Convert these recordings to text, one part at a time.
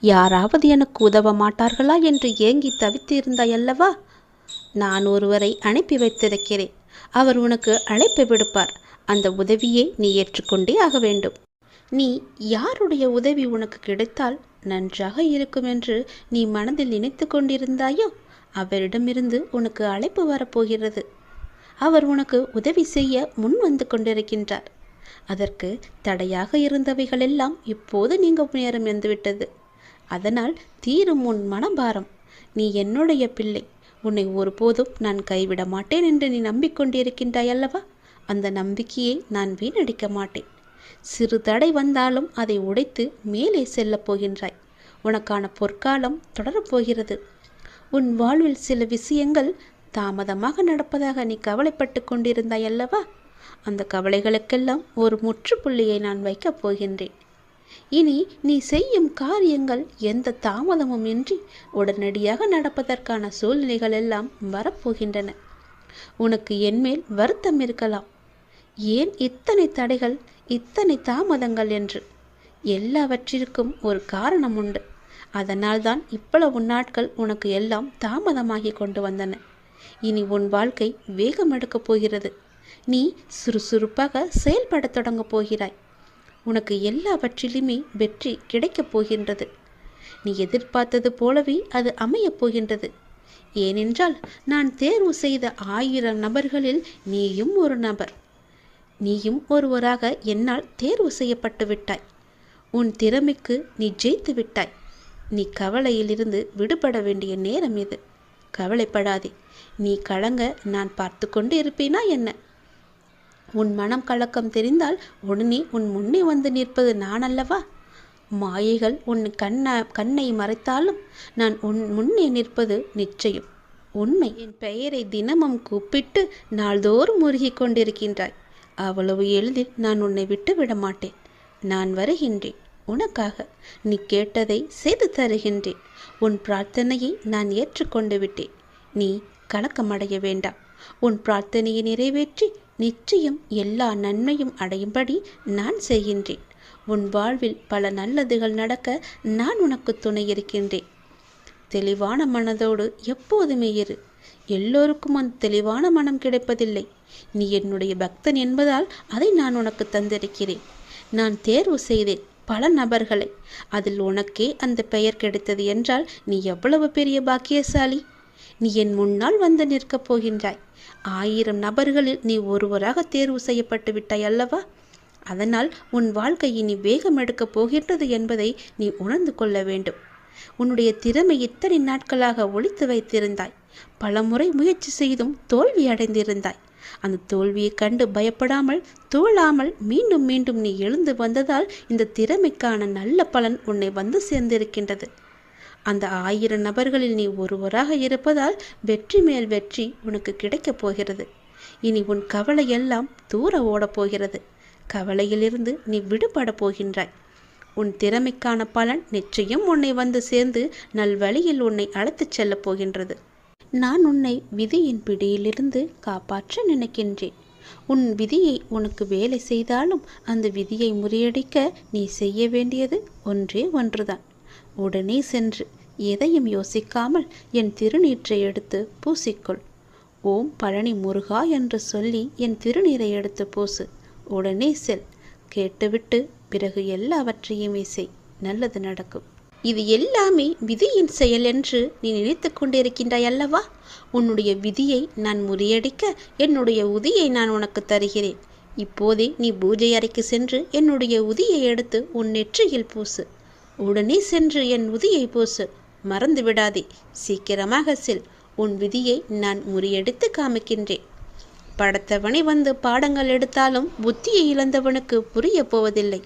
யாராவது எனக்கு உதவ மாட்டார்களா என்று ஏங்கி தவித்திருந்தாயல்லவா? நான் ஒருவரை அனுப்பி வைத்திருக்கிறேன். அவர் உனக்கு அழைப்பு விடுப்பார். அந்த உதவியை நீ ஏற்றுக்கொண்டே ஆக வேண்டும். நீ யாருடைய உதவி உனக்கு கிடைத்தால் நன்றாக இருக்கும் என்று நீ மனதில் நினைத்து கொண்டிருந்தாயோ அவரிடமிருந்து உனக்கு அழைப்பு வரப்போகிறது. அவர் உனக்கு உதவி செய்ய முன் வந்து கொண்டிருக்கின்றார். அதற்கு தடையாக இருந்தவைகளெல்லாம் இப்போது நீங்க நேரம் வந்துவிட்டது. அதனால் தீரும் உன் மனபாரம். நீ என்னுடைய பிள்ளை. உன்னை ஒருபோதும் நான் கைவிட மாட்டேன் என்று நீ நம்பிக்கொண்டிருக்கின்றாய் அல்லவா? அந்த நம்பிக்கையை நான் வீணடிக்க மாட்டேன். சிறு தடை வந்தாலும் அதை உடைத்து மேலே செல்லப் போகின்றாய். உனக்கான பொற்காலம் தொடரப்போகிறது. உன் வாழ்வில் சில விஷயங்கள் தாமதமாக நடப்பதாக நீ கவலைப்பட்டு கொண்டிருந்தாய் அல்லவா? அந்த கவலைகளுக்கெல்லாம் ஒரு முற்றுப்புள்ளியை நான் வைக்கப் போகின்றேன். இனி நீ செய்யும் காரியங்கள் எந்த தாமதமும் இன்றி உடனடியாக நடப்பதற்கான சூழ்நிலைகள் எல்லாம் வரப்போகின்றன. உனக்கு என்மேல் வருத்தம் இருக்கலாம். ஏன் இத்தனை தடைகள், இத்தனை தாமதங்கள் என்று. எல்லாவற்றிற்கும் ஒரு காரணம் உண்டு. அதனால்தான் இவ்வளவு நாட்கள் உனக்கு எல்லாம் தாமதமாகி கொண்டு வந்தன. இனி உன் வாழ்க்கை வேகம் எடுக்கப் போகிறது. நீ சுறுசுறுப்பாக செயல்பட தொடங்கப் போகிறாய். உனக்கு எல்லாவற்றிலுமே வெற்றி கிடைக்கப் போகின்றது. நீ எதிர்பார்த்தது போலவே அது அமையப் போகின்றது. ஏனென்றால் நான் தேர்வு செய்த 1000 நபர்களில் நீயும் ஒரு நபர். நீயும் ஒருவராக என்னால் தேர்வு செய்யப்பட்டு விட்டாய். உன் திறமைக்கு நீ ஜெயித்து விட்டாய். நீ கவலையிலிருந்து விடுபட வேண்டிய நேரம் இது. கவலைப்படாதே. நீ கலங்க நான் பார்த்து கொண்டு இருப்பேனா என்ன? உன் மனம் கலக்கம் தெரிந்தால் உடனே உன் முன்னே வந்து நிற்பது நான் அல்லவா? மாயைகள் உன் கண்ணை மறைத்தாலும் நான் உன் முன்னே நிற்பது நிச்சயம் உண்மை. என் பெயரை தினமும் கூப்பிட்டு நாள்தோறும் முருகி கொண்டிருக்கின்றாய். அவ்வளவு எளிதில் நான் உன்னை விட்டு விட மாட்டேன். நான் வருகின்றேன் உனக்காக. நீ கேட்டதை செய்து தருகின்றேன். உன் பிரார்த்தனையை நான் ஏற்றுக்கொண்டு விட்டேன். நீ கலக்கமடைய வேண்டாம். உன் பிரார்த்தனையை நிறைவேற்றி நிச்சயம் எல்லா நன்மையும் அடையும்படி நான் செய்கின்றேன். உன் வாழ்வில் பல நல்லதுகள் நடக்க நான் உனக்கு துணை இருக்கின்றேன். தெளிவான மனதோடு எப்போதுமே இரு. எல்லோருக்கும் அந்த தெளிவான மனம் கிடைப்பதில்லை. நீ என்னுடைய பக்தன் என்பதால் அதை நான் உனக்கு தந்திருக்கிறேன். நான் தேர்வு செய்தேன் பல நபர்களை. அதில் உனக்கே அந்த பெயர் கிடைத்தது என்றால் நீ எவ்வளவு பெரிய பாக்கியசாலி. நீ என் முன்னால் வந்து நிற்கப் போகின்றாய். 1000 நபர்களில் நீ ஒருவராக தேர்வு செய்யப்பட்டு விட்டாய் அல்லவா? அதனால் உன் வாழ்க்கை இனி வேகம் எடுக்கப் போகின்றது என்பதை நீ உணர்ந்து கொள்ள வேண்டும். உன்னுடைய திறமை இத்தனை நாட்களாக ஒளித்து வைத்திருந்தாய். பல முறை முயற்சி செய்தும் தோல்வி அடைந்திருந்தாய். அந்த தோல்வியை கண்டு பயப்படாமல் தோழாமல் மீண்டும் மீண்டும் நீ எழுந்து வந்ததால் இந்த திறமைக்கான நல்ல பலன் உன்னை வந்து சேர்ந்திருக்கின்றது. அந்த 1000 நபர்களில் நீ ஒருவராக இருப்பதால் வெற்றி மேல் வெற்றி உனக்கு கிடைக்கப் போகிறது. இனி உன் கவலையெல்லாம் தூர ஓடப் போகிறது. கவலையிலிருந்து நீ விடுபட போகின்றாய். உன் திறமைக்கான பலன் நிச்சயம் உன்னை வந்து சேர்ந்து நல்வழியில் உன்னை அழைத்துச் செல்லப் போகின்றது. நான் உன்னை விதியின் பிடியிலிருந்து காப்பாற்ற நினைக்கின்றேன். உன் விதியை உனக்கு வேலை செய்தாலும் அந்த விதியை முறியடிக்க நீ செய்ய வேண்டியது ஒன்றே ஒன்றுதான். உடனே சென்று எதையும் யோசிக்காமல் என் திருநீற்றை எடுத்து பூசிக்கொள். ஓம் பழனி முருகா என்று சொல்லி என் திருநீரை எடுத்து பூசு. உடனே செல். கேட்டுவிட்டு பிறகு எல்லாவற்றையுமே செய். நல்லது நடக்கும். இது எல்லாமே விதியின் செயல் என்று நீ நினைத்து கொண்டிருக்கின்றாய் அல்லவா? உன்னுடைய விதியை நான் முறியடிக்க என்னுடைய உதியை நான் உனக்கு தருகிறேன். இப்போதே நீ பூஜை அறைக்கு சென்று என்னுடைய உதியை எடுத்து உன் நெற்றியில் பூசு. உடனே சென்று என் உதியை பூசு. மறந்து விடாதே. சீக்கிரமாக செல். உன் விதியை நான் முறியடித்து காமிக்கின்றேன். படைத்தவனை வந்து பாடங்கள் எடுத்தாலும் புத்தியை இழந்தவனுக்கு புரிய போவதில்லை.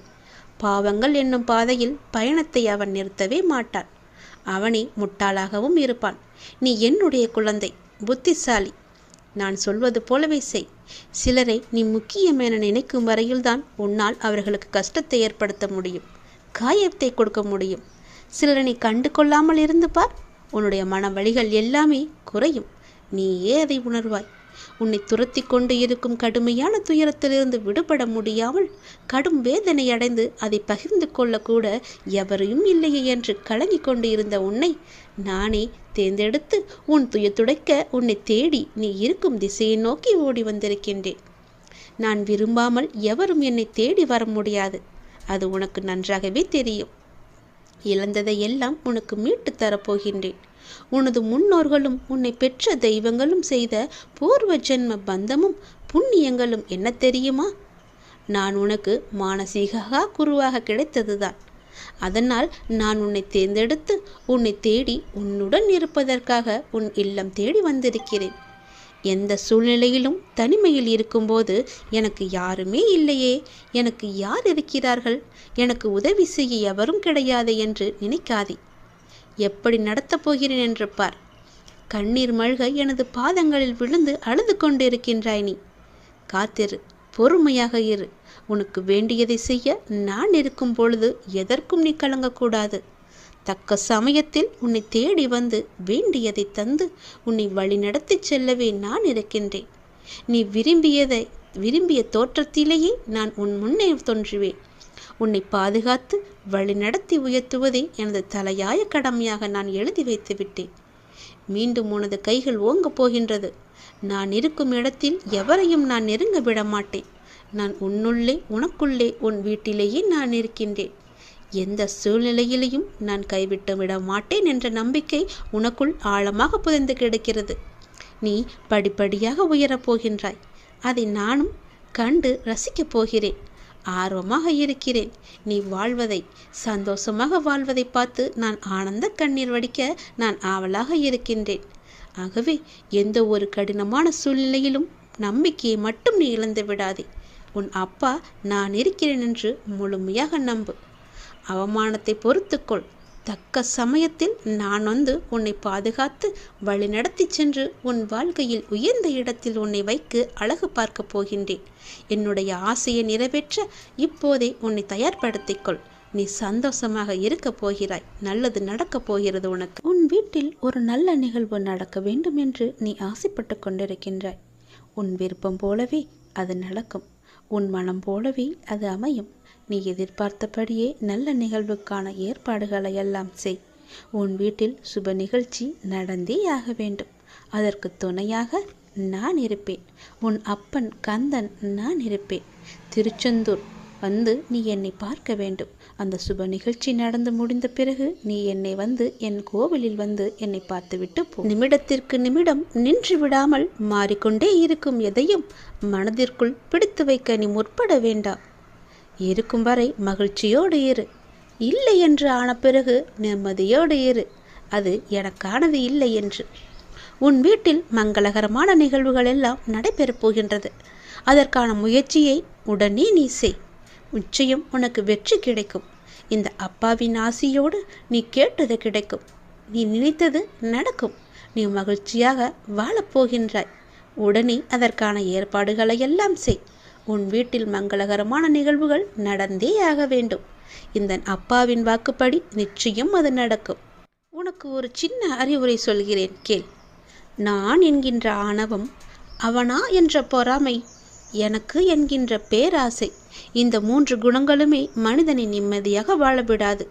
பாவங்கள் என்னும் பாதையில் பயணத்தை அவன் நிறுத்தவே மாட்டான். அவனே முட்டாளாகவும் இருப்பான். நீ என்னுடைய குழந்தை, புத்திசாலி. நான் சொல்வது போலவே செய். சிலரை நீ முக்கியம் என நினைக்கும் வரையில்தான் உன்னால் அவர்களுக்கு கஷ்டத்தை ஏற்படுத்த முடியும், காயத்தை கொடுக்க முடியும். சிலரை நீ கண்டு கொள்ளாமல் இருந்து பார். உன்னுடைய மன வலிகள் எல்லாமே குறையும். நீயே அதை உணர்வாய். உன்னை துரத்தி கொண்டு இருக்கும் கடுமையான துயரத்திலிருந்து விடுபட முடியாமல் கடும் வேதனை அடைந்து அதை பகிர்ந்து கொள்ளக்கூட எவரையும் இல்லையே என்று கலங்கி கொண்டு இருந்த உன்னை நானே தேர்ந்தெடுத்து உன் துயர் துடைக்க உன்னை தேடி நீ இருக்கும் திசையை நோக்கி ஓடி வந்திருக்கின்றேன். நான் விரும்பாமல் எவரும் என்னை தேடி வர முடியாது. அது உனக்கு நன்றாகவே தெரியும். இழந்ததை எல்லாம் உனக்கு மீட்டு தரப்போகின்றேன். உனது முன்னோர்களும் உன்னை பெற்ற தெய்வங்களும் செய்த பூர்வ ஜென்ம பந்தமும் புண்ணியங்களும் என்ன தெரியுமா? நான் உனக்கு மானசீகா குருவாக கிடைத்ததுதான். அதனால் நான் உன்னை தேர்ந்தெடுத்து உன்னை தேடி உன்னுடன் இருப்பதற்காக உன் இல்லம் தேடி வந்திருக்கிறேன். எந்த சூழ்நிலையிலும் தனிமையில் இருக்கும்போது எனக்கு யாருமே இல்லையே, எனக்கு யார் இருக்கிறார்கள், எனக்கு உதவி செய்ய எவரும் கிடையாது என்று நினைக்காதே. எப்படி நடத்தப் போகிறேன் என்று பார். கண்ணீர் மல்க எனது பாதங்களில் விழுந்து அழுது கொண்டிருக்கின்றாய் நீ. காத்திரு, பொறுமையாக இரு. உனக்கு வேண்டியதை செய்ய நான் இருக்கும் பொழுது எதற்கும் நீ கலங்கக்கூடாது. தக்க சமயத்தில் உன்னை தேடி வந்து வேண்டியதை தந்து உன்னை வழி நடத்தி செல்லவே நான் இருக்கின்றேன். நீ விரும்பிய தோற்றத்திலேயே நான் உன் முன்னே தோன்றுவேன். உன்னை பாதுகாத்து வழி நடத்தி உயர்த்துவதே எனது தலையாய கடமையாக நான் எழுதி வைத்து விட்டேன். மீண்டும் உனது கைகள் ஓங்கப் போகின்றது. நான் இருக்கும் இடத்தில் எவரையும் நான் நெருங்க விட மாட்டேன். நான் உன்னுள்ளே, உனக்குள்ளே, உன் வீட்டிலேயே நான் இருக்கின்றேன். எந்த சூழ்நிலையிலையும் நான் கைவிட்டு விட மாட்டேன் என்ற நம்பிக்கை உனக்குள் ஆழமாக புதைந்து கிடக்கிறது. நீ படிப்படியாக உயரப் போகின்றாய். அதை நானும் கண்டு ரசிக்கப் போகிறேன். ஆர்வமாக இருக்கிறேன். நீ வாழ்வதை, சந்தோஷமாக வாழ்வதை பார்த்து நான் ஆனந்த கண்ணீர் வடிக்க நான் ஆவலாக இருக்கின்றேன். ஆகவே எந்த ஒரு கடினமான சூழ்நிலையிலும் நம்பிக்கையை மட்டும் நீ இழந்து விடாதே. உன் அப்பா நான் இருக்கிறேன் என்று முழுமையாக நம்பு. அவமானத்தை பொறுத்துக்கொள். தக்க சமயத்தில் நான் வந்து உன்னை பாதுகாத்து வழி நடத்தி சென்று உன் வாழ்க்கையில் உயர்ந்த இடத்தில் உன்னை வைக்க அழகு பார்க்கப் போகின்றேன். என்னுடைய ஆசையை நிறைவேற்ற இப்போதே உன்னை தயார்படுத்திக்கொள். நீ சந்தோஷமாக இருக்கப் போகிறாய். நல்லது நடக்கப் போகிறது உனக்கு. உன் வீட்டில் ஒரு நல்ல நிகழ்வு நடக்க வேண்டும் என்று நீ ஆசைப்பட்டு கொண்டிருக்கின்றாய். உன் விருப்பம் போலவே அது நடக்கும். உன் மனம் போலவே அது அமையும். நீ எதிர்பார்த்தபடியே நல்ல நிகழ்வுக்கான ஏற்பாடுகளை எல்லாம் செய். உன் வீட்டில் சுப நிகழ்ச்சி நடந்தே ஆக வேண்டும். அதற்கு துணையாக நான் இருப்பேன். உன் அப்பன் கந்தன் நான் இருப்பேன். திருச்செந்தூர் வந்து நீ என்னை பார்க்க வேண்டும். அந்த சுப நிகழ்ச்சி நடந்து முடிந்த பிறகு நீ என்னை வந்து என் கோவிலில் வந்து என்னை பார்த்துவிட்டு போ. நிமிடத்திற்கு நிமிடம் நின்று விடாமல் மாறிக்கொண்டே இருக்கும் எதையும் மனதிற்குள் பிடித்து வைக்க நீ முற்பட வேண்டாம். இருக்கும் வரை மகிழ்ச்சியோடு இரு. இல்லை என்று ஆன பிறகு நிம்மதியோடு இரு. அது எனக்கானது இல்லை என்று. உன் வீட்டில் மங்களகரமான நிகழ்வுகள் எல்லாம் நடைபெறப் போகின்றது. அதற்கான முயற்சியை உடனே நீ செய். நிச்சயம் உனக்கு வெற்றி கிடைக்கும். இந்த அப்பாவின் ஆசியோடு நீ கேட்டது கிடைக்கும். நீ நினைத்தது நடக்கும். நீ மகிழ்ச்சியாக வாழப்போகின்றாய். உடனே அதற்கான ஏற்பாடுகளை எல்லாம் செய். உன் வீட்டில் மங்களகரமான நிகழ்வுகள் நடந்தே ஆக வேண்டும். இந்த அப்பாவின் வாக்குப்படி நிச்சயம் அது நடக்கும். உனக்கு ஒரு சின்ன அறிவுரை சொல்கிறேன், கேள். நான் என்கின்ற ஆணவம், அவனா என்ற பொறாமை, எனக்கு என்கின்ற பேராசை, இந்த 3 குணங்களுமே மனிதனை நிம்மதியாக வாழவிடாது.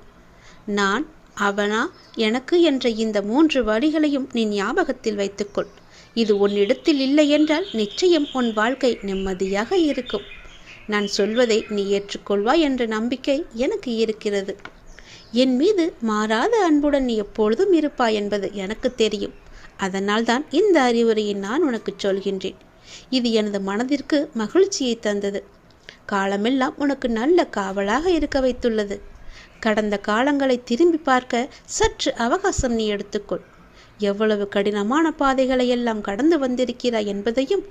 நான், அவனா, எனக்கு என்ற இந்த 3 வழிகளையும் நீ ஞாபகத்தில் வைத்துக்கொள். இது உன்னிடத்தில் இல்லை என்றால் நிச்சயம் உன் வாழ்க்கை நிம்மதியாக இருக்கும். நான் சொல்வதை நீ ஏற்றுக்கொள்வாய் என்ற நம்பிக்கை எனக்கு இருக்கிறது. என் மீது மாறாத அன்புடன் நீ எப்பொழுதும் இருப்பாய் என்பது எனக்கு தெரியும். அதனால்தான் இந்த அறிவுரையை நான் உனக்கு சொல்கின்றேன். இது எனது மனதிற்கு மகிழ்ச்சியை தந்தது. காலமெல்லாம் உனக்கு நல்ல காவலாக இருக்க வைத்துள்ளது. கடந்த காலங்களை திரும்பி பார்க்க சற்று அவகாசம் நீ எடுத்துக்கொள். எவ்வளவு கடினமான பாதைகளை எல்லாம் கடந்து வந்திருக்கிறாய் என்பதையும்,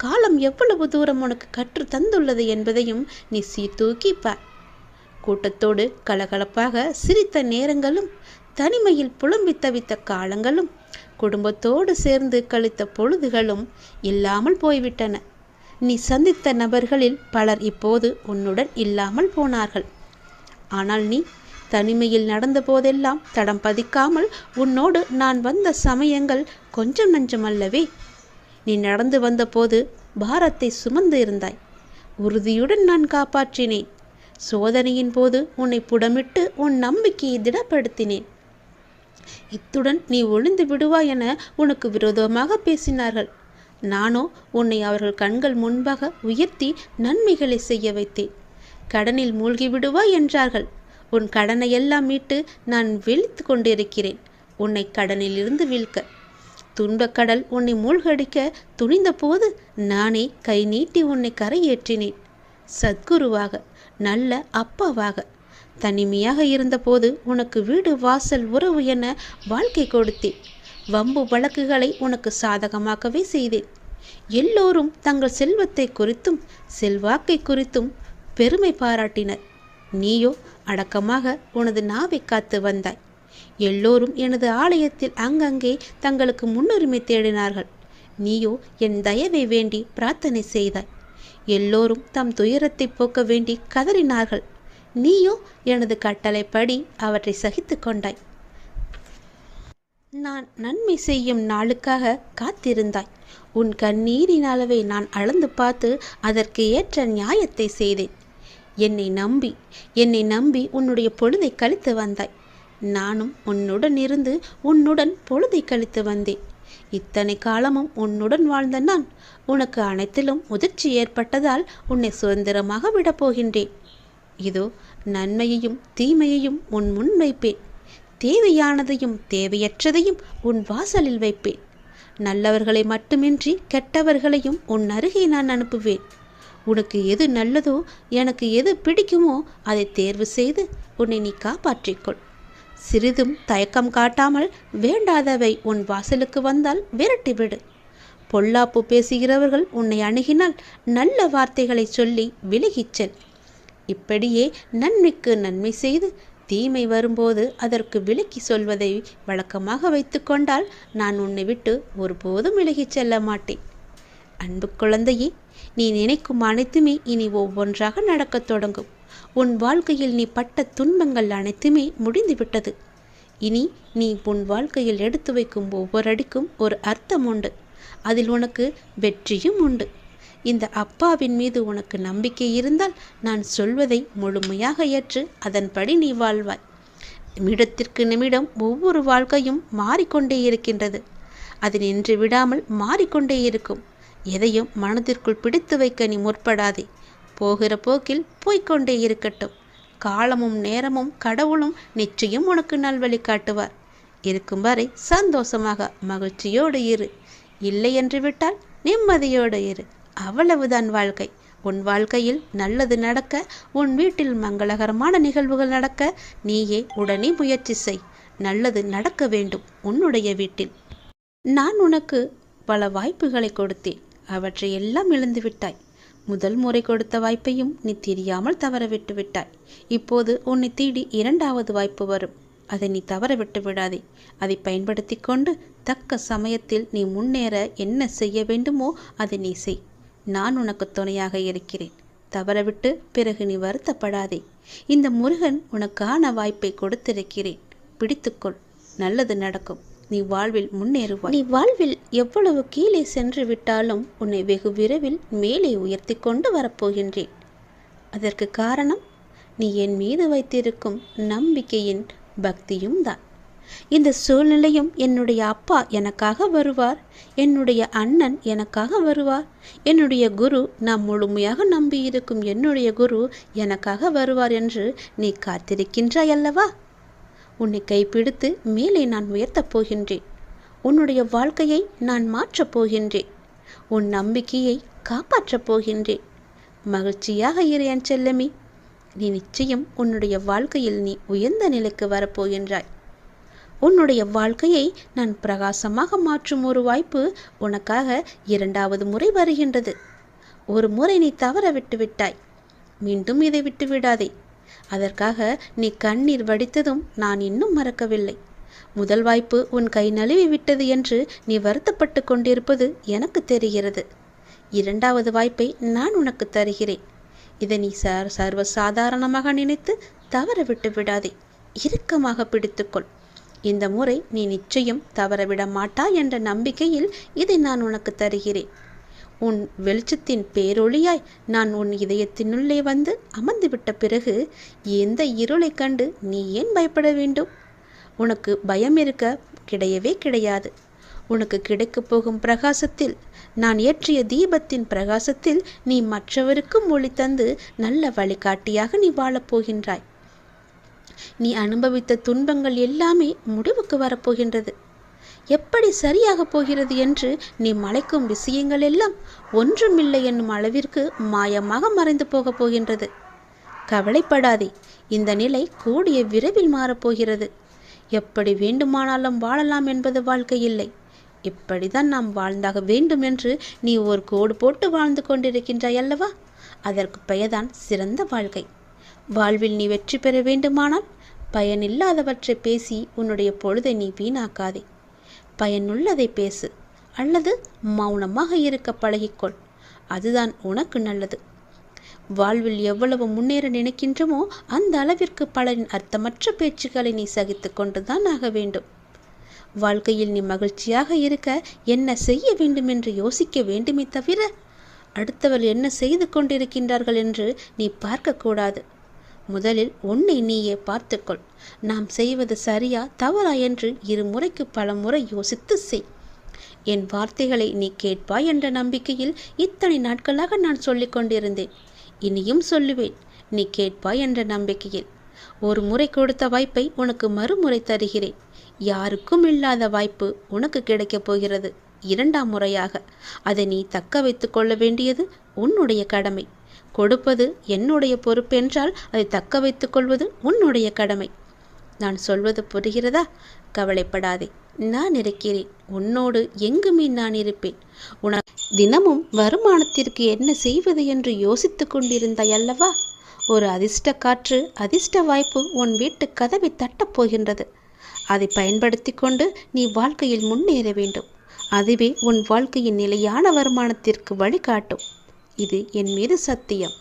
காலம் எவ்வளவு தூரம் உனக்கு கற்று தந்துள்ளது என்பதையும் நீ சீர்தூக்கி பார். கூட்டத்தோடு கலகலப்பாக சிரித்த நேரங்களும், தனிமையில் புலம்பி தவித்த காலங்களும், குடும்பத்தோடு சேர்ந்து கழித்த பொழுதுகளும் இல்லாமல் போய்விட்டன. நீ சந்தித்த நபர்களில் பலர் இப்போது உன்னுடன் இல்லாமல் போனார்கள். ஆனால் நீ தனிமையில் நடந்த போதெல்லாம் தடம் பதிக்காமல் உன்னோடு நான் வந்த சமயங்கள் கொஞ்சம் நஞ்சமல்லவே. நீ நடந்து வந்தபோது பாரத்தை சுமந்து இருந்தாய். உறுதியுடன் நான் காப்பாற்றினேன். சோதனையின் போது உன்னை புடமிட்டு உன் நம்பிக்கையை திடப்படுத்தினேன். இத்துடன் நீ ஒளிந்து விடுவாய் என உனக்கு விரோதமாக பேசினார்கள். நானோ உன்னை அவர்கள் கண்கள் முன்பாக உயர்த்தி நன்மைகளை செய்ய வைத்தேன். கடனில் மூழ்கி விடுவாய் என்றார்கள். உன் கடனை எல்லாம் மீட்டு நான் விழித்து கொண்டிருக்கிறேன், உன்னை கடனில் இருந்து வீழ்க்க. துன்பக்கடல் உன்னை மூழ்கடிக்க துணிந்த போது நானே கை நீட்டி உன்னை கரையேற்றினேன். சத்குருவாக, நல்ல அப்பாவாக. தனிமையாக இருந்தபோது உனக்கு வீடு வாசல் உறவு என வாழ்க்கை கொடுத்தேன். வம்பு வழக்குகளை உனக்கு சாதகமாக்கவே செய்தேன். எல்லோரும் தங்கள் செல்வத்தை குறித்தும் செல்வாக்கை குறித்தும் பெருமை பாராட்டினர். நீயோ அடக்கமாக உனது நாவை காத்து வந்தாய். எல்லோரும் எனது ஆலயத்தில் அங்கங்கே தங்களுக்கு முன்னுரிமை தேடினார்கள். நீயோ என் தயவை வேண்டி பிரார்த்தனை செய்தாய். எல்லோரும் தம் துயரத்தை போக்க வேண்டி கதறினார்கள். நீயோ எனது கட்டளைப்படி அவற்றை சகித்து கொண்டாய். நான் நன்மை செய்யும் நாளுக்காக காத்திருந்தாய். உன் கண்ணீரின் அளவை நான் அளந்து பார்த்து அதற்கு ஏற்ற நியாயத்தை செய்தேன். என்னை நம்பி உன்னுடைய பொழுதை கழித்து வந்தாய். நானும் உன்னுடன் இருந்து உன்னுடன் பொழுதை கழித்து வந்தேன். இத்தனை காலமும் உன்னுடன் வாழ்ந்த நான் உனக்கு அனைத்திலும் முதிர்ச்சி ஏற்பட்டதால் உன்னை சுதந்திரமாக விடப்போகின்றேன். இதோ நன்மையையும் தீமையையும் உன் முன் வைப்பேன். தேவையானதையும் தேவையற்றதையும் உன் வாசலில் வைப்பேன். நல்லவர்களை மட்டுமின்றி கெட்டவர்களையும் உன் அருகே நான் அனுப்புவேன். உனக்கு எது நல்லதோ, எனக்கு எது பிடிக்குமோ அதை தேர்வு செய்து உன்னை நீ காப்பாற்றிக்கொள். சிறிதும் தயக்கம் காட்டாமல் வேண்டாதவை உன் வாசலுக்கு வந்தால் விரட்டிவிடு. பொல்லாப்பு பேசுகிறவர்கள் உன்னை அணுகினால் நல்ல வார்த்தைகளை சொல்லி விலகிச் செல். இப்படியே நன்மைக்கு நன்மை செய்து தீமை வரும்போது அதற்கு விலக்கி சொல்வதை வழக்கமாக வைத்து கொண்டால் நான் உன்னை விட்டு ஒருபோதும் விலகிச் செல்ல மாட்டேன். அன்பு குழந்தையே, நீ நினைக்கும் அனைத்துமே இனி ஒவ்வொன்றாக நடக்கத் தொடங்கும். உன் வாழ்க்கையில் நீ பட்ட துன்பங்கள் அனைத்துமே முடிந்துவிட்டது. இனி நீ உன் வாழ்க்கையில் எடுத்து வைக்கும் ஒவ்வொரு அடிக்கும் ஒரு அர்த்தம் உண்டு. அதில் உனக்கு வெற்றியும் உண்டு. இந்த அப்பாவின் மீது உனக்கு நம்பிக்கை இருந்தால் நான் சொல்வதை முழுமையாக ஏற்று அதன்படி நீ வாழ்வாய். நிமிடத்திற்கு நிமிடம் ஒவ்வொரு வாழ்க்கையும் மாறிக்கொண்டே இருக்கின்றது. அது நின்று விடாமல் மாறிக்கொண்டே இருக்கும். எதையும் மனதிற்குள் பிடித்து வைக்க நீ முற்படாதே. போகிற போக்கில் போய்கொண்டே இருக்கட்டும். காலமும் நேரமும் கடவுளும் நிச்சயம் உனக்கு நல்வழி காட்டுவார். இருக்கும் வரை சந்தோஷமாக மகிழ்ச்சியோடு இரு. இல்லை என்று விட்டால் நிம்மதியோடு இரு. அவ்வளவுதான் வாழ்க்கை. உன் வாழ்க்கையில் நல்லது நடக்க, உன் வீட்டில் மங்களகரமான நிகழ்வுகள் நடக்க நீயே உடனே முயற்சி செய். நல்லது நடக்க வேண்டும் உன்னுடைய வீட்டில். நான் உனக்கு பல வாய்ப்புகளை கொடுத்தேன். அவற்றை எல்லாம் இழந்து விட்டாய். முதல் முறை கொடுத்த வாய்ப்பையும் நீ தெரியாமல் தவற விட்டு விட்டாய். இப்போது உன்னை தேடி இரண்டாவது வாய்ப்பு வரும். அதை நீ தவற விட்டு விடாதே. அதை பயன்படுத்தி கொண்டு தக்க சமயத்தில் நீ முன்னேற என்ன செய்ய வேண்டுமோ அதை நீ செய். நான் உனக்கு துணையாக இருக்கிறேன். தவறவிட்டு பிறகு நீ வருத்தப்படாதே. இந்த முருகன் உனக்கான வாய்ப்பை கொடுத்திருக்கிறேன். பிடித்துக்கொள். நல்லது நடக்கும். நீ வாழ்வில் முன்னேறுவாய். நீ வாழ்வில் எவ்வளவு கீழே சென்று விட்டாலும் உன்னை வெகு விரைவில் மேலே உயர்த்தி கொண்டு வரப்போகின்றேன். அதற்கு காரணம் நீ என் மீது வைத்திருக்கும் நம்பிக்கையின் பக்தியும் தான். இந்த சூழ்நிலையும் என்னுடைய அப்பா எனக்காக வருவார், என்னுடைய அண்ணன் எனக்காக வருவார், என்னுடைய குரு, நான் முழுமையாக நம்பியிருக்கும் என்னுடைய குரு எனக்காக வருவார் என்று நீ காத்திருக்கின்றாய் அல்லவா? உன்னை கைப்பிடித்து மேலே நான் உயர்த்தப் போகின்றேன். உன்னுடைய வாழ்க்கையை நான் மாற்றப் போகின்றேன். உன் நம்பிக்கையை காப்பாற்றப் போகின்றேன். மகிழ்ச்சியாக இரு என் செல்லமே. நீ நிச்சயம் உன்னுடைய வாழ்க்கையில் நீ உயர்ந்த நிலைக்கு வரப்போகின்றாய். உன்னுடைய வாழ்க்கையை நான் பிரகாசமாக மாற்றும் ஒரு வாய்ப்பு உனக்காக இரண்டாவது முறை வருகின்றது. ஒரு முறை நீ தவற விட்டு விட்டாய். மீண்டும் இதை விட்டு விடாதே. அதற்காக நீ கண்ணீர் வடித்ததும் நான் இன்னும் மறக்கவில்லை. முதல் வாய்ப்பு உன் கை நழுவி விட்டது என்று நீ வருத்தப்பட்டு கொண்டிருப்பது எனக்கு தெரிகிறது. இரண்டாவது வாய்ப்பை நான் உனக்கு தருகிறேன். இதை நீ சர்வ சாதாரணமாக நினைத்து தவற விட்டு விடாதே. இறுக்கமாக பிடித்துக்கொள். இந்த முறை நீ நிச்சயம் தவறவிட மாட்டாய் என்ற நம்பிக்கையில் இதை நான் உனக்கு தருகிறேன். உன் வெளிச்சத்தின் பேரொளியாய் நான் உன் இதயத்தினுள்ளே வந்து அமர்ந்து விட்ட பிறகு எந்த இருளை கண்டு நீ ஏன் பயப்பட வேண்டும்? உனக்கு பயம் இருக்க கிடையவே கிடையாது. உனக்கு கிடைக்கப் போகும் பிரகாசத்தில், நான் ஏற்றிய தீபத்தின் பிரகாசத்தில் நீ மற்றவருக்கும் ஒளி தந்து நல்ல வழிகாட்டியாக நீ வாழப்போகின்றாய். நீ அனுபவித்த துன்பங்கள் எல்லாமே முடிவுக்கு வரப்போகின்றது. எப்படி சரியாக போகிறது என்று நீ மலைக்கும் விஷயங்கள் எல்லாம் ஒன்றுமில்லை என்னும் அளவிற்கு மாயமாக மறைந்து போகப் போகின்றது. கவலைப்படாதே, இந்த நிலை கூடிய விரைவில் மாறப்போகிறது. எப்படி வேண்டுமானாலும் வாழலாம் என்பது வாழ்க்கை இல்லை. இப்படிதான் நாம் வாழ்ந்தாக வேண்டும் என்று நீ ஒரு கோடு போட்டு வாழ்ந்து கொண்டிருக்கின்றாய் அல்லவா? அதற்கு பெயர்தான் சிறந்த வாழ்க்கை. வாழ்வில் நீ வெற்றி பெற வேண்டுமானால் பயனில்லாதவற்றை பேசி உன்னுடைய பொழுதை நீ வீணாக்காதே. பயனுள்ளதை பேசு, அல்லது மௌனமாக இருக்க பழகிக்கொள். அதுதான் உனக்கு நல்லது. வாழ்வில் எவ்வளவு முன்னேற நினைக்கின்றமோ அந்த அளவிற்கு பலரின் அர்த்தமற்ற பேச்சுக்களை நீ சகித்து கொண்டுதான் ஆக வேண்டும். வாழ்க்கையில் நீ மகிழ்ச்சியாக இருக்க என்ன செய்ய வேண்டும் என்று யோசிக்க வேண்டுமே தவிர அடுத்தவர் என்ன செய்து கொண்டிருக்கின்றார்கள் என்று நீ பார்க்கக்கூடாது. முதலில் உன்னை நீயே பார்த்துக்கொள். நாம் செய்வது சரியா தவறா என்று இருமுறைக்கு பல முறை யோசித்து செய். என் வார்த்தைகளை நீ கேட்பாய் என்ற நம்பிக்கையில் இத்தனை நாட்களாக நான் சொல்லிக் கொண்டிருந்தேன். இனியும் சொல்லுவேன், நீ கேட்பாய் என்ற நம்பிக்கையில். ஒரு முறை கொடுத்த வாய்ப்பை உனக்கு மறுமுறை தருகிறேன். யாருக்கும் இல்லாத வாய்ப்பு உனக்கு கிடைக்கப் போகிறது இரண்டாம் முறையாக. அதை நீ தக்க வைத்து கொள்ள வேண்டியது உன்னுடைய கடமை. கொடுப்பது என்னுடைய பொறுப்பென்றால் அதை தக்க வைத்துக் கொள்வது உன்னுடைய கடமை. நான் சொல்வது புரிகிறதா? கவலைப்படாதே, நான் இருக்கிறேன். உன்னோடு எங்குமே நான் இருப்பேன். உனக்கு தினமும் வருமானத்திற்கு என்ன செய்வது என்று யோசித்து கொண்டிருந்தாய் அல்லவா? ஒரு அதிர்ஷ்ட காற்று, அதிர்ஷ்ட வாய்ப்பு உன் வீட்டு கதவை தட்டப் போகின்றது. அதை பயன்படுத்தி கொண்டு நீ வாழ்க்கையில் முன்னேற வேண்டும். அதுவே உன் வாழ்க்கையின் நிலையான வருமானத்திற்கு வழிகாட்டும். இது என் மீது சத்தியம்.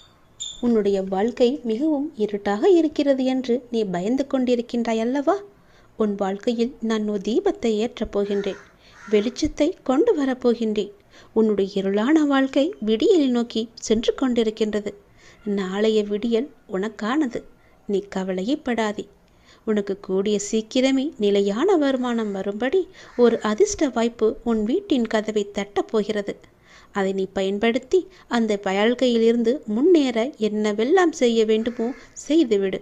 உன்னுடைய வாழ்க்கை மிகவும் இருட்டாக இருக்கிறது என்று நீ பயந்து கொண்டிருக்கின்றாய் அல்லவா? உன் வாழ்க்கையில் நான் ஒரு தீபத்தை ஏற்றப் போகின்றேன். வெளிச்சத்தை கொண்டு வரப்போகின்றேன். உன்னுடைய இருளான வாழ்க்கை விடியலை நோக்கி சென்று கொண்டிருக்கின்றது. நாளைய விடியல் உனக்கானது. நீ கவலையப்படாதே. உனக்கு கூடிய சீக்கிரமே நிலையான வருமானம் வரும்படி ஒரு அதிர்ஷ்ட வாய்ப்பு உன் வீட்டின் கதவை தட்டப் போகிறது. அதை நீ பயன்படுத்தி அந்த வாழ்க்கையிலிருந்து முன்னேற என்னவெல்லாம் செய்ய வேண்டுமோ செய்துவிடு.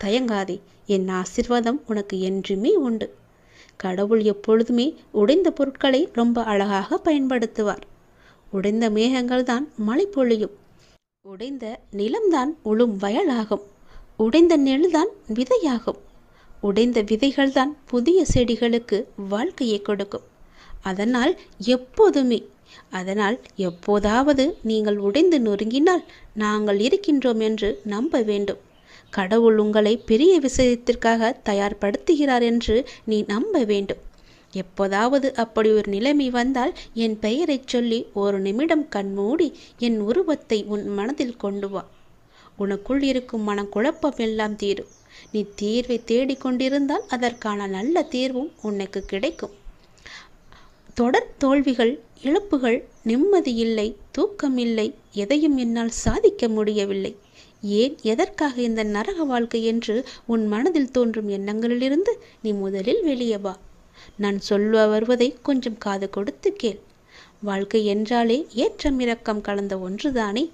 தயங்காதே. என் ஆசீர்வாதம் உனக்கு என்றுமே உண்டு. கடவுள் எப்பொழுதுமே உடைந்த பொருட்களை ரொம்ப அழகாக பயன்படுத்துவார். உடைந்த மேகங்கள் தான் மழை பொழியும். உடைந்த நிலம்தான் உழும் வயலாகும். உடைந்த நெல்தான் விதையாகும். உடைந்த விதைகள்தான் புதிய செடிகளுக்கு வாழ்க்கையை கொடுக்கும். அதனால் எப்போதாவது நீங்கள் உடைந்து நொறுங்கினால் நாங்கள் இருக்கின்றோம் என்று நம்ப வேண்டும். கடவுள் உங்களை பெரிய விஷயத்திற்காக தயார்படுத்துகிறார் என்று நீ நம்ப வேண்டும். எப்போதாவது அப்படி ஒரு நிலைமை வந்தால் என் பெயரைச் சொல்லி ஒரு நிமிடம் கண்மூடி என் உருவத்தை உன் மனதில் கொண்டு வா. உனக்குள் இருக்கும் மனக்குழப்பம் எல்லாம் தீரும். நீ தீர்வை தேடிக்கொண்டிருந்தால் அதற்கான நல்ல தீர்வும் உனக்கு கிடைக்கும். தொடர் தோல்விகள், இழப்புகள், நிம்மதியில்லை, தூக்கமில்லை, எதையும் என்னால் சாதிக்க முடியவில்லை, ஏன் எதற்காக இந்த நரக வாழ்க்கை என்று உன் மனதில் தோன்றும் எண்ணங்களிலிருந்து நீ முதலில் வெளியே வா. நான் சொல்ல வருவதை கொஞ்சம் காது கொடுத்து கேள். வாழ்க்கை என்றாலே ஏற்றம் இறக்கம் கலந்த ஒன்றுதானே.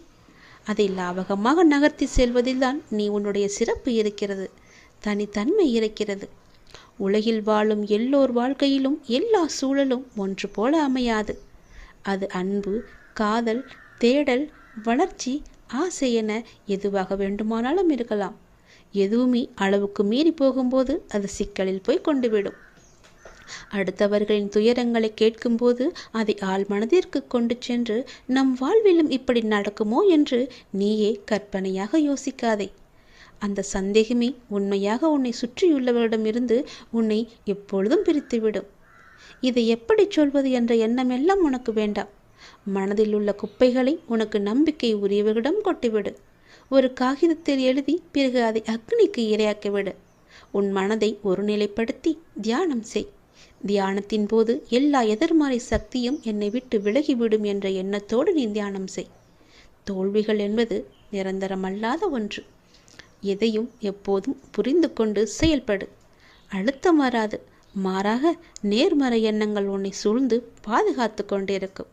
அதை லாபகமாக நகர்த்தி செல்வதில்தான் நீ உன்னுடைய சிறப்பு இருக்கிறது, தனித்தன்மை இருக்கிறது. உலகில் வாழும் எல்லோர் வாழ்க்கையிலும் எல்லா சூழலும் ஒன்று போல அமையாது. அது அன்பு, காதல், தேடல், வளர்ச்சி, ஆசை என எதுவாக வேண்டுமானாலும் இருக்கலாம். எதுவுமே அளவுக்கு மீறி போகும்போது அது சிக்கலில் போய் கொண்டுவிடும். அடுத்தவர்களின் துயரங்களை கேட்கும்போது அதை ஆள் மனதிற்கு கொண்டு சென்று நம் வாழ்விலும் இப்படி நடக்குமோ என்று நீயே கற்பனையாக யோசிக்காதே. அந்த சந்தேகமே உண்மையாக உன்னை சுற்றியுள்ளவரிடமிருந்து உன்னை எப்பொழுதும் பிரித்துவிடும். இதை எப்படி சொல்வது என்ற எண்ணம் எல்லாம் உனக்கு வேண்டாம். மனதில் உள்ள குப்பைகளை உனக்கு நம்பிக்கை உரியவரிடம் கொட்டிவிடு. ஒரு காகிதத்தில் எழுதி பிறகு அதை அக்னிக்கு இரையாக்கிவிடு. உன் மனதை ஒருநிலைப்படுத்தி தியானம் செய். தியானத்தின் போது எல்லா எதிர்மறை சக்தியும் என்னை விட்டு விலகிவிடும் என்ற எண்ணத்தோடு நீ தியானம் செய். தோல்விகள் என்பது நிரந்தரமல்லாத ஒன்று. எதையும் எப்போதும் புரிந்து கொண்டு செயல்படு. அழுத்தம் வராது, மாறாக நேர்மறை எண்ணங்கள் உன்னை சூழ்ந்து பாதுகாத்து கொண்டிருக்கும்.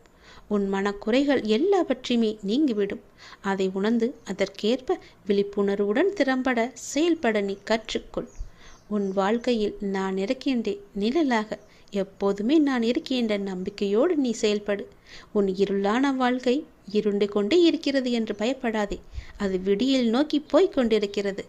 உன் மனக்குறைகள் எல்லாவற்றையுமே நீங்கிவிடும். அதை உணர்ந்து அதற்கேற்ப விழிப்புணர்வுடன் திறம்பட செயல்பட நீ கற்றுக்கொள். உன் வாழ்க்கையில் நான் இருக்கின்றேன் நிழலாக, எப்போதுமே நான் இருக்கின்ற நம்பிக்கையோடு நீ செயல்படு. உன் இருளான வாழ்க்கை இருண்டு கொண்டே இருக்கிறது என்று பயப்படாதே. அது விடியல் நோக்கி போய்க் கொண்டிருக்கிறது.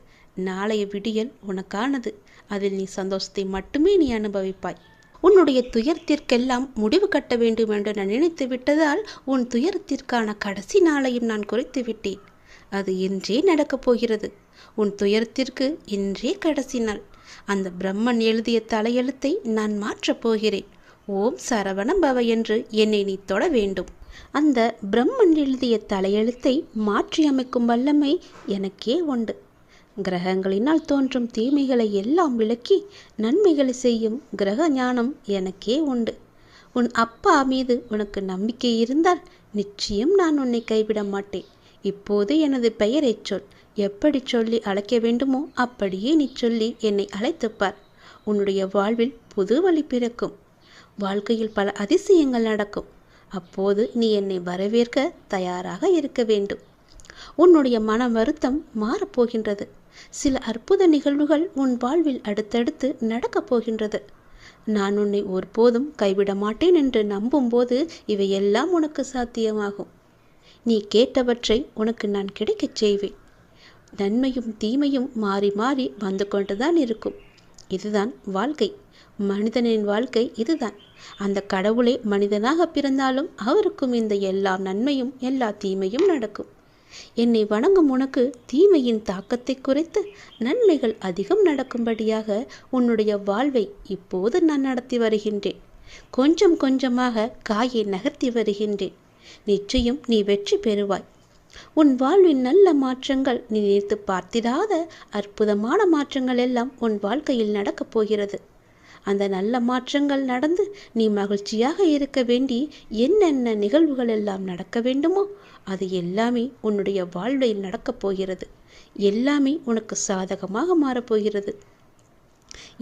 நாளைய விடியல் உனக்கானது. அதில் நீ சந்தோஷத்தை மட்டுமே நீ அனுபவிப்பாய். உன்னுடைய துயரத்திற்கெல்லாம் முடிவு கட்ட வேண்டும் என்று நான் நினைத்து விட்டதால் உன் துயரத்திற்கான கடைசி நாளையும் நான் குறைத்து விட்டேன். அது இன்றே நடக்கப் போகிறது. உன் துயரத்திற்கு இன்றே கடைசி நாள். அந்த பிரம்மன் எழுதிய தலையெழுத்தை நான் மாற்றப் போகிறேன். ஓம் சரவண பவ என்று என்னை நீ தொட வேண்டும். அந்த பிரம்மன் எழுதிய தலையெழுத்தை மாற்றி அமைக்கும் வல்லமை எனக்கே உண்டு. கிரகங்களினால் தோன்றும் தீமைகளை எல்லாம் விலக்கி நன்மைகளை செய்யும் கிரக ஞானம் எனக்கே உண்டு. உன் அப்பா மீது உனக்கு நம்பிக்கை இருந்தால் நிச்சயம் நான் உன்னை கைவிட மாட்டேன். இப்போது எனது பெயரை சொல். எப்படி சொல்லி அழைக்க வேண்டுமோ அப்படியே நீ சொல்லி என்னை அழைத்துப்பார். உன்னுடைய வாழ்வில் புது வழி பிறக்கும். வாழ்க்கையில் பல அதிசயங்கள் நடக்கும். அப்போது நீ என்னை வரவேற்க தயாராக இருக்க வேண்டும். உன்னுடைய மன வருத்தம் மாறப்போகின்றது. சில அற்புத நிகழ்வுகள் உன் வாழ்வில் அடுத்தடுத்து நடக்கப் போகின்றது. நான் உன்னை ஒருபோதும் கைவிட மாட்டேன் என்று நம்பும்போது இவையெல்லாம் உனக்கு சாத்தியமாகும். நீ கேட்டவற்றை உனக்கு நான் கிடைக்கச் செய்வேன். நன்மையும் தீமையும் மாறி மாறி வந்து கொண்டுதான் இருக்கும். இதுதான் வாழ்க்கை. மனிதனின் வாழ்க்கை இதுதான். அந்த கடவுளே மனிதனாக பிறந்தாலும் அவருக்கும் இந்த எல்லா நன்மையும் எல்லா தீமையும் நடக்கும். என்னை வணங்கும் உனக்கு தீமையின் தாக்கத்தை குறைத்து நன்மைகள் அதிகம் நடக்கும்படியாக உன்னுடைய வாழ்வை இப்போது நான் நடத்தி வருகின்றேன். கொஞ்சம் கொஞ்சமாக காயை நகர்த்தி வருகின்றேன். நிச்சயம் நீ வெற்றி பெறுவாய். உன் வாழ்வின் நல்ல மாற்றங்கள், நீ நினைத்து பார்த்திராத அற்புதமான மாற்றங்கள் எல்லாம் உன் வாழ்க்கையில் நடக்கப் போகிறது. அந்த நல்ல மாற்றங்கள் நடந்து நீ மகிழ்ச்சியாக இருக்க வேண்டி என்னென்ன நிகழ்வுகள் எல்லாம் நடக்க வேண்டுமோ அது எல்லாமே உன்னுடைய வாழ்வில் நடக்கப் போகிறது. எல்லாமே உனக்கு சாதகமாக மாறப்போகிறது.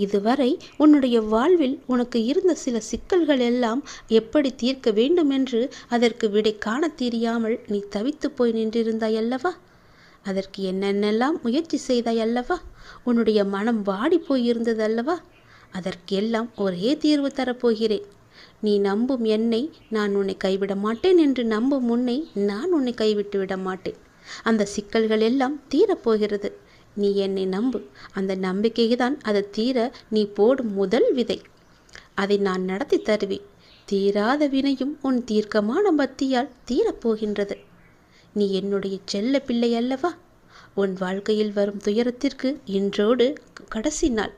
இதுவரை உன்னுடைய வாழ்வில் உனக்கு இருந்த சில சிக்கல்கள் எல்லாம் எப்படி தீர்க்க வேண்டும் என்று அதற்கு விடை காண தெரியாமல் நீ தவித்து போய் நின்றிருந்தாய் அல்லவா? அதற்கு என்னென்னெல்லாம் முயற்சி செய்தாய் அல்லவா? உன்னுடைய மனம் வாடி போயிருந்தது அல்லவா? அதற்கெல்லாம் ஒரே தீர்வு தரப்போகிறேன். நீ நம்பும் என்னை நான் உன்னை கைவிட மாட்டேன் என்று நம்பும் உன்னை நான் உன்னை கைவிட்டு விட மாட்டேன். அந்த சிக்கல்கள் எல்லாம் தீரப்போகிறது. நீ என்னை நம்பு. அந்த நம்பிக்கை தான் அது தீர நீ போடும் முதல் விதை. அதை நான் நடத்தி தருவேன். தீராத வினையும் உன் தீர்க்கமான பக்தியால் தீரப்போகின்றது. நீ என்னுடைய செல்ல பிள்ளை அல்லவா? உன் வாழ்க்கையில் வரும் துயரத்திற்கு இன்றோடு கடைசி நாள்.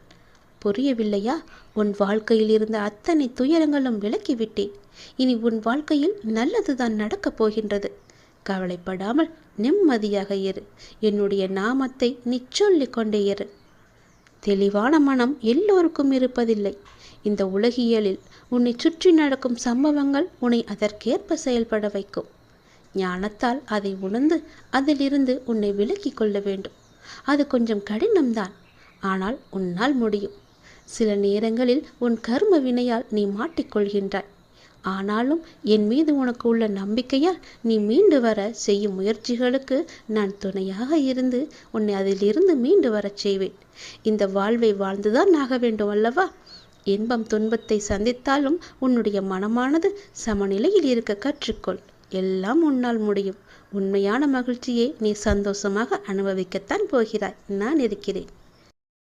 புரியவில்லையா? உன் வாழ்க்கையில் இருந்த அத்தனை துயரங்களும் விலக்கிவிட்டேன். இனி உன் வாழ்க்கையில் நல்லதுதான் நடக்கப் போகின்றது. கவலைப்படாமல் நிம்மதியாக இரு. என்னுடைய நாமத்தை நீ சொல்லிக் கொண்டே இரு. தெளிவான மனம் எல்லோருக்கும் இருப்பதில்லை. இந்த உலகியலில் உன்னை சுற்றி நடக்கும் சம்பவங்கள் உன்னை அதற்கேற்ப செயல்பட வைக்கும். ஞானத்தால் அதை உணர்ந்து அதிலிருந்து உன்னை விலக்கிக் கொள்ள வேண்டும். அது கொஞ்சம் கடினம்தான், ஆனால் உன்னால் முடியும். சில நேரங்களில் உன் கர்ம வினையால் நீ மாட்டிக்கொள்கின்றாய். ஆனாலும் என் மீது உனக்கு உள்ள நம்பிக்கையால் நீ மீண்டு வர செய்யும் முயற்சிகளுக்கு நான் துணையாக இருந்து உன்னை அதிலிருந்து மீண்டு வரச் செய்வேன். இந்த வாழ்வை வாழ்ந்துதான் ஆக வேண்டும் அல்லவா? இன்பம் துன்பத்தை சந்தித்தாலும் உன்னுடைய மனமானது சமநிலையில் இருக்க கற்றுக்கொள். எல்லாம் உன்னால் முடியும். உண்மையான மகிழ்ச்சியை நீ சந்தோஷமாக அனுபவிக்கத்தான் போகிறாய். நான் இருக்கிறேன்.